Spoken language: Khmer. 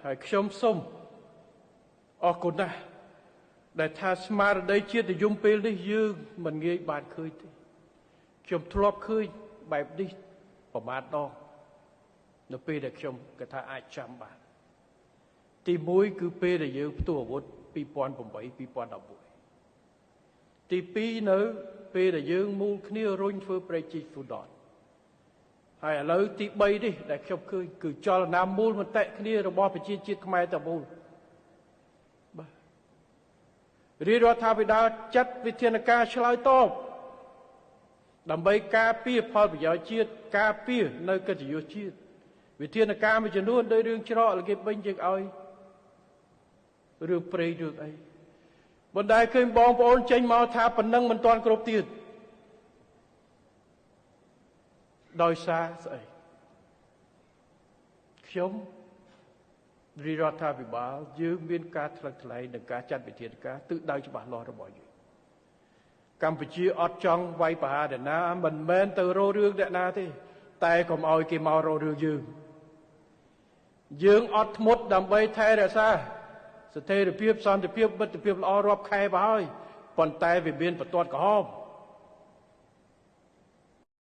ហើយខ្ញុំសូមអរគុណណាស់ដែលថាស្មារតីជាតិនិយមពេលនេះយើងមិនងាយបានឃើញទេខ្ញុំធ្លាប់ឃើញបែបនេះប្រមាណដងនៅពេលដែលខ្ញុំគិតថាអាចចាំបានទី1គឺពេលដែលយើងផ្ទុះអាវុធ2008 2011ទី2នៅពេលដែលយើងមូលគ្នារុញធ្វើប្រេជីហ្វូដនហើយឥឡូវទី3នេះដែលខ្ញុំឃើញគឺចលនាមូលមតិគ្នារបស់ប្រជាជាតិខ្មែរតែមូលបាទរាជរដ្ឋាភិបាលចាត់វិធានការឆ្លើយតបដើម្បីការពារផលប្រយោជន៍ជាតិការពារនៅកិត្តិយសជាតិវិធានការមួយចំនួនដោយរឿងច្រកលគេវិញយើងឲ្យរឿងព្រៃរឿងអីបណ្ដាឃើញបងប្អូនចេញមកថាប៉ុណ្ណឹងមិនទាន់គ្រប់ទៀតដោយសារស្អីខ្ញុំរាជរដ្ឋាភិបាលយើងមានការថ្លឹងថ្លែងនិងការចាត់វិធានការទិសដៅច្បាស់លាស់របស់យើងកម្ពុជាអត់ចង់វាយប្រហារអ្នកណាមិនមែនទៅរករឿងអ្នកណាទេតែកុំឲ្យគេមករករឿងយើងអត់ធ្មត់ដើម្បីថែរក្សាស្ថិរភាពសន្តិភាពមិត្តភាពល្អរាប់ខែមកហើយប៉ុន្តែវាមានបន្ទាត់ក្រហម